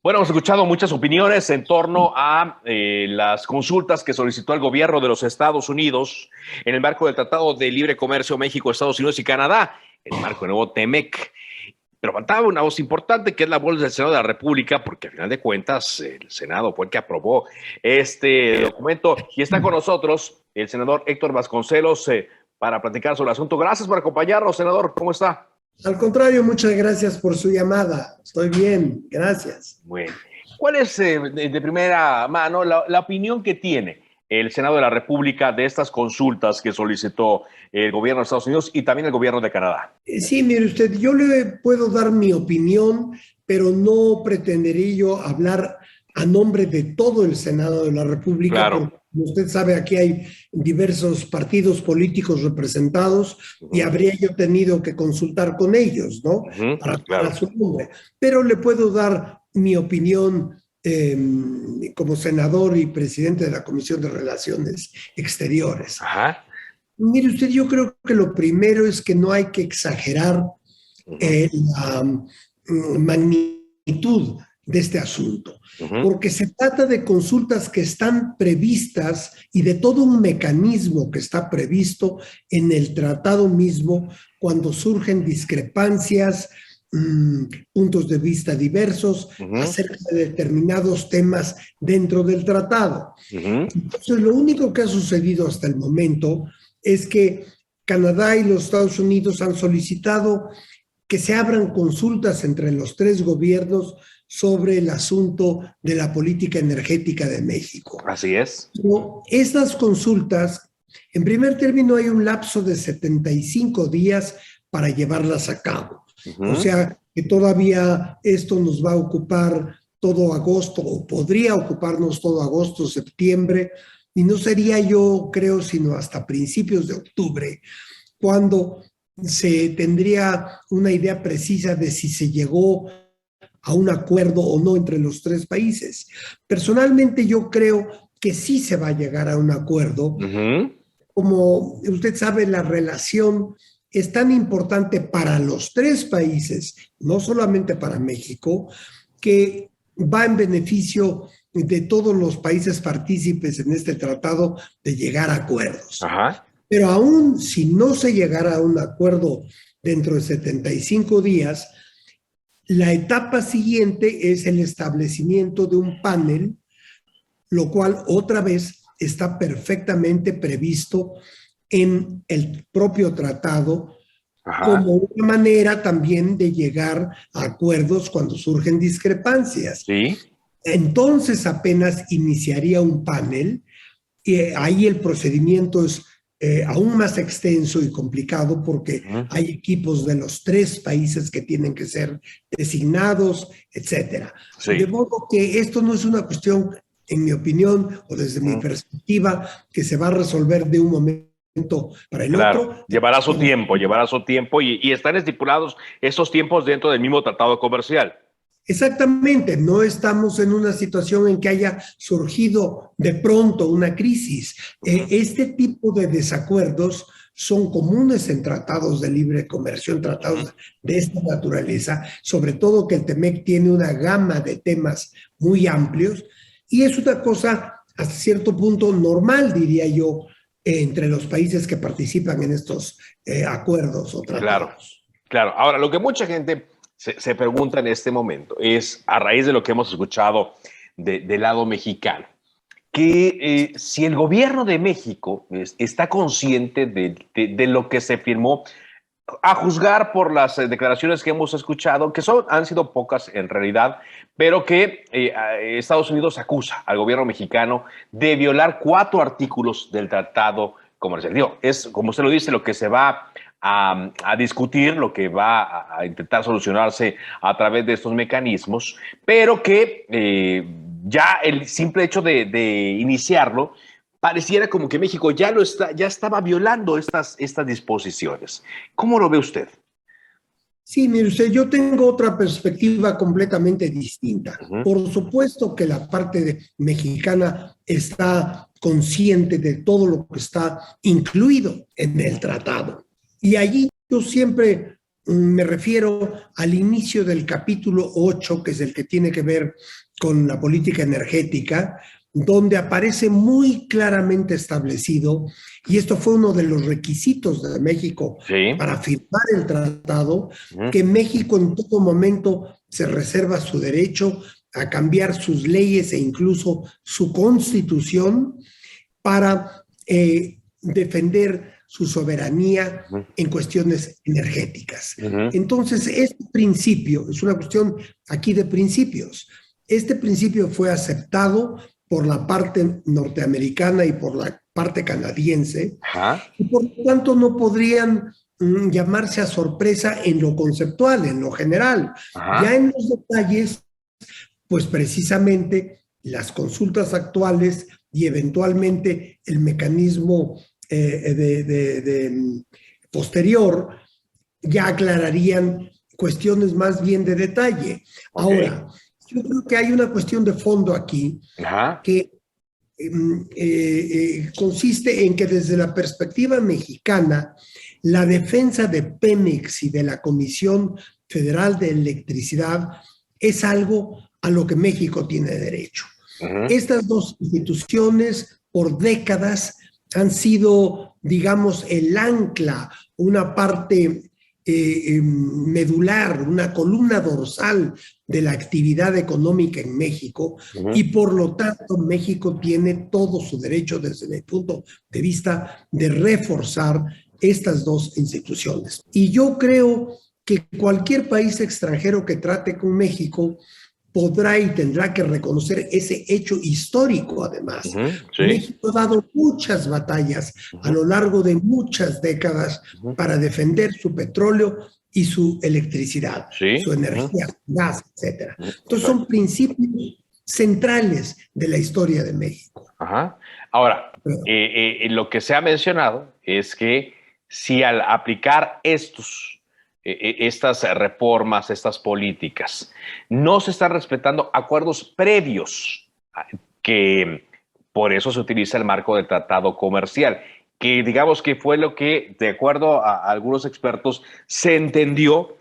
Bueno, hemos escuchado muchas opiniones en torno a las consultas que solicitó el gobierno de los Estados Unidos en el marco del Tratado de Libre Comercio México, Estados Unidos y Canadá, el marco del nuevo TEMEC. Pero faltaba una voz importante, que es la voz del Senado de la República, porque al final de cuentas el Senado fue el que aprobó este documento. Y está con nosotros el senador Héctor Vasconcelos para platicar sobre el asunto. Gracias por acompañarnos, senador. ¿Cómo está? Al contrario, muchas gracias por su llamada. Estoy bien, gracias. Bueno, ¿cuál es de primera mano la opinión que tiene el Senado de la República de estas consultas que solicitó el gobierno de Estados Unidos y también el gobierno de Canadá? Sí, mire usted, yo le puedo dar mi opinión, pero no pretenderé yo hablar a nombre de todo el Senado de la República. Claro. Porque, como usted sabe, aquí hay diversos partidos políticos representados y habría yo tenido que consultar con ellos, ¿no? Para su nombre. Pero le puedo dar mi opinión como senador y presidente de la Comisión de Relaciones Exteriores. Ajá. Mire usted, yo creo que lo primero es que no hay que exagerar la magnitud de este asunto, porque se trata de consultas que están previstas y de todo un mecanismo que está previsto en el tratado mismo cuando surgen discrepancias, puntos de vista diversos acerca de determinados temas dentro del tratado. Entonces, lo único que ha sucedido hasta el momento es que Canadá y los Estados Unidos han solicitado que se abran consultas entre los tres gobiernos sobre el asunto de la política energética de México. Así es. Pero estas consultas, en primer término, hay un lapso de 75 días para llevarlas a cabo. O sea, que todavía esto nos va a ocupar todo agosto, o podría ocuparnos todo agosto, septiembre, y no sería, yo creo, sino hasta principios de octubre, cuando se tendría una idea precisa de si se llegó a un acuerdo o no entre los tres países. Personalmente, yo creo que sí se va a llegar a un acuerdo. Como usted sabe, la relación es tan importante para los tres países, no solamente para México, que va en beneficio de todos los países partícipes en este tratado de llegar a acuerdos. Pero aún si no se llegara a un acuerdo dentro de 75 días, la etapa siguiente es el establecimiento de un panel, lo cual otra vez está perfectamente previsto en el propio tratado como una manera también de llegar a acuerdos cuando surgen discrepancias. Sí. Entonces apenas iniciaría un panel y ahí el procedimiento es aún más extenso y complicado porque hay equipos de los tres países que tienen que ser designados, etcétera. Sí. De modo que esto no es una cuestión, en mi opinión, o desde mi perspectiva, que se va a resolver de un momento para el otro. Llevará su tiempo y están estipulados esos tiempos dentro del mismo tratado comercial. Exactamente, no estamos en una situación en que haya surgido de pronto una crisis. Este tipo de desacuerdos son comunes en tratados de libre comercio, en tratados de esta naturaleza, sobre todo que el TEMEC tiene una gama de temas muy amplios y es una cosa hasta cierto punto normal, diría yo, entre los países que participan en estos acuerdos o tratados. Claro. Ahora, lo que mucha gente se pregunta en este momento es, a raíz de lo que hemos escuchado del lado mexicano, que si el gobierno de México está consciente de lo que se firmó, a juzgar por las declaraciones que hemos escuchado, que han sido pocas en realidad, pero que Estados Unidos acusa al gobierno mexicano de violar 4 artículos del tratado comercial. Digo, es, como usted lo dice, lo que se va a discutir, lo que va a intentar solucionarse a través de estos mecanismos, pero que ya el simple hecho de iniciarlo pareciera como que México ya estaba violando estas disposiciones. ¿Cómo lo ve usted? Sí, mire usted, yo tengo otra perspectiva completamente distinta. Por supuesto que la parte mexicana está consciente de todo lo que está incluido en el tratado. Y allí yo siempre me refiero al inicio del capítulo 8, que es el que tiene que ver con la política energética, donde aparece muy claramente establecido, y esto fue uno de los requisitos de México para firmar el tratado, que México en todo momento se reserva su derecho a cambiar sus leyes e incluso su constitución para defender su soberanía en cuestiones energéticas. Entonces, este principio es una cuestión aquí de principios. Este principio fue aceptado por la parte norteamericana y por la parte canadiense, y por lo tanto no podrían llamarse a sorpresa en lo conceptual, en lo general. Ya en los detalles, pues precisamente las consultas actuales y eventualmente el mecanismo posterior ya aclararían cuestiones más bien de detalle. Ahora, yo creo que hay una cuestión de fondo aquí que consiste en que desde la perspectiva mexicana, la defensa de Pemex y de la Comisión Federal de Electricidad es algo a lo que México tiene derecho. Estas dos instituciones por décadas han sido, digamos, el ancla, una parte medular, una columna dorsal de la actividad económica en México, y por lo tanto México tiene todo su derecho desde mi punto de vista de reforzar estas dos instituciones. Y yo creo que cualquier país extranjero que trate con México podrá y tendrá que reconocer ese hecho histórico, además. México ha dado muchas batallas a lo largo de muchas décadas para defender su petróleo y su electricidad, su energía, gas, etc. Entonces son principios centrales de la historia de México. Ahora, lo que se ha mencionado es que si al aplicar estas reformas, estas políticas, no se están respetando acuerdos previos, que por eso se utiliza el marco del tratado comercial, que digamos que fue lo que, de acuerdo a algunos expertos, se entendió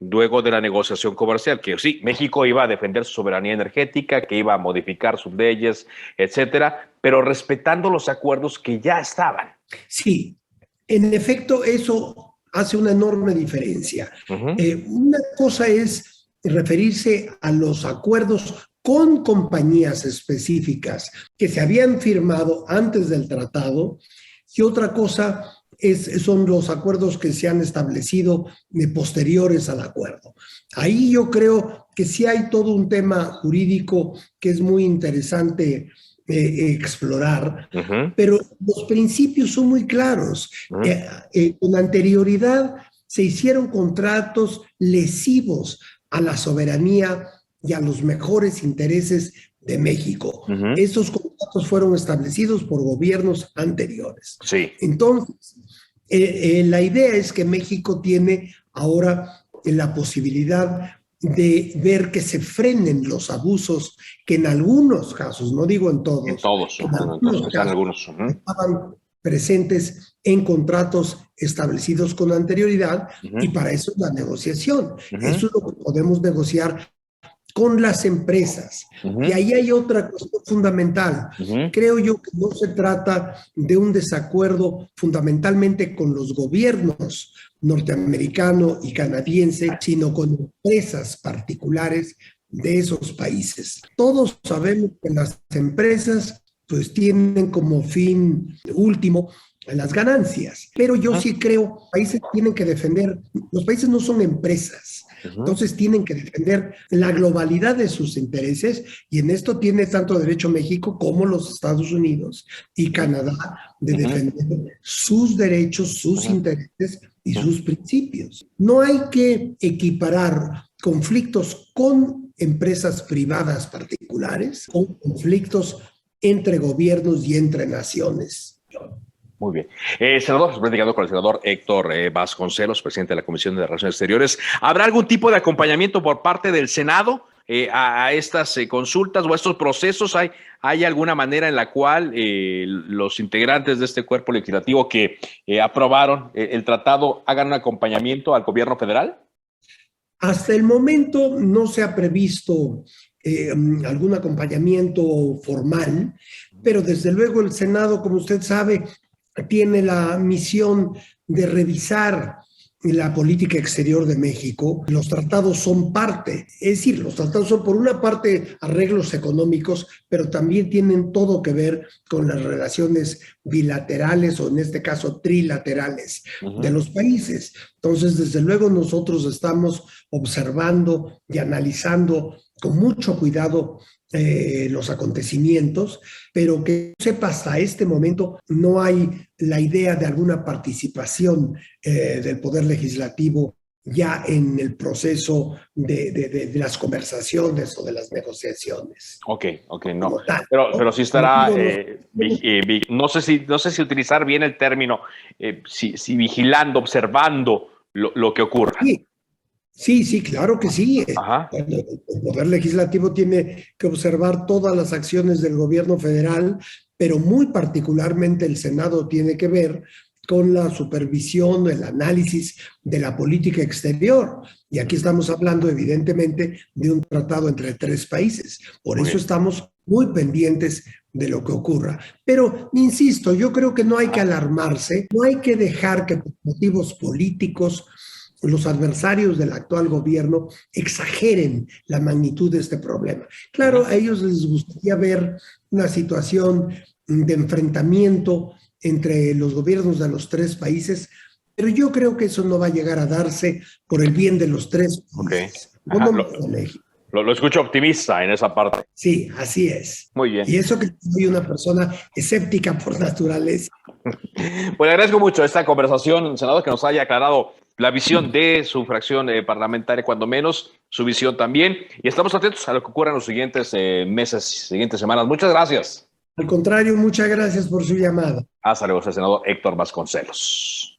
luego de la negociación comercial, que sí, México iba a defender su soberanía energética, que iba a modificar sus leyes, etcétera, pero respetando los acuerdos que ya estaban. Sí, en efecto, eso hace una enorme diferencia. Una cosa es referirse a los acuerdos con compañías específicas que se habían firmado antes del tratado, y otra cosa son los acuerdos que se han establecido posteriores al acuerdo. Ahí yo creo que sí hay todo un tema jurídico que es muy interesante explorar, pero los principios son muy claros. Con anterioridad se hicieron contratos lesivos a la soberanía y a los mejores intereses de México. Estos contratos fueron establecidos por gobiernos anteriores. Entonces, la idea es que México tiene ahora la posibilidad de ver que se frenen los abusos que en algunos casos, no digo en todos, estaban presentes en contratos establecidos con anterioridad, y para eso es la negociación. Eso es lo que podemos negociar con las empresas. Y ahí hay otra cuestión fundamental. Creo yo que no se trata de un desacuerdo fundamentalmente con los gobiernos norteamericano y canadiense, sino con empresas particulares de esos países. Todos sabemos que las empresas pues tienen como fin último las ganancias, pero yo sí creo que países tienen que defender, los países no son empresas, entonces tienen que defender la globalidad de sus intereses, y en esto tiene tanto derecho México como los Estados Unidos y Canadá de defender sus derechos, sus intereses y sus principios. No hay que equiparar conflictos con empresas privadas particulares con conflictos entre gobiernos y entre naciones. Muy bien. Senador, estoy platicando con el senador Héctor Vasconcelos, presidente de la Comisión de Relaciones Exteriores. ¿Habrá algún tipo de acompañamiento por parte del Senado a estas consultas o a estos procesos? ¿Hay alguna manera en la cual los integrantes de este cuerpo legislativo que aprobaron el tratado hagan un acompañamiento al gobierno federal? Hasta el momento no se ha previsto algún acompañamiento formal, pero desde luego el Senado, como usted sabe, tiene la misión de revisar la política exterior de México. Los tratados son parte, es decir, los tratados son por una parte arreglos económicos, pero también tienen todo que ver con las relaciones bilaterales o en este caso trilaterales de los países. Entonces, desde luego nosotros estamos observando y analizando con mucho cuidado los acontecimientos, pero que sepa hasta este momento no hay la idea de alguna participación del Poder Legislativo ya en el proceso de las conversaciones o de las negociaciones. Ok, no. Pero sí estará, no sé si utilizar bien el término, si vigilando, observando lo que ocurra. Sí, claro que sí. Ajá. Bueno, el Poder Legislativo tiene que observar todas las acciones del gobierno federal, pero muy particularmente el Senado tiene que ver con la supervisión, el análisis de la política exterior. Y aquí estamos hablando, evidentemente, de un tratado entre 3 países. Por eso estamos muy pendientes de lo que ocurra. Pero, insisto, yo creo que no hay que alarmarse, no hay que dejar que por motivos políticos los adversarios del actual gobierno exageren la magnitud de este problema. Claro, a ellos les gustaría ver una situación de enfrentamiento entre los gobiernos de los 3 países, pero yo creo que eso no va a llegar a darse por el bien de los 3 países. Lo escucho optimista en esa parte. Sí, así es. Muy bien. Y eso que soy una persona escéptica por naturaleza. Pues le agradezco mucho esta conversación, senador, que nos haya aclarado la visión de su fracción parlamentaria, cuando menos su visión también. Y estamos atentos a lo que ocurra en los siguientes meses, siguientes semanas. Muchas gracias. Al contrario, muchas gracias por su llamada. Hasta luego, senador Héctor Vasconcelos.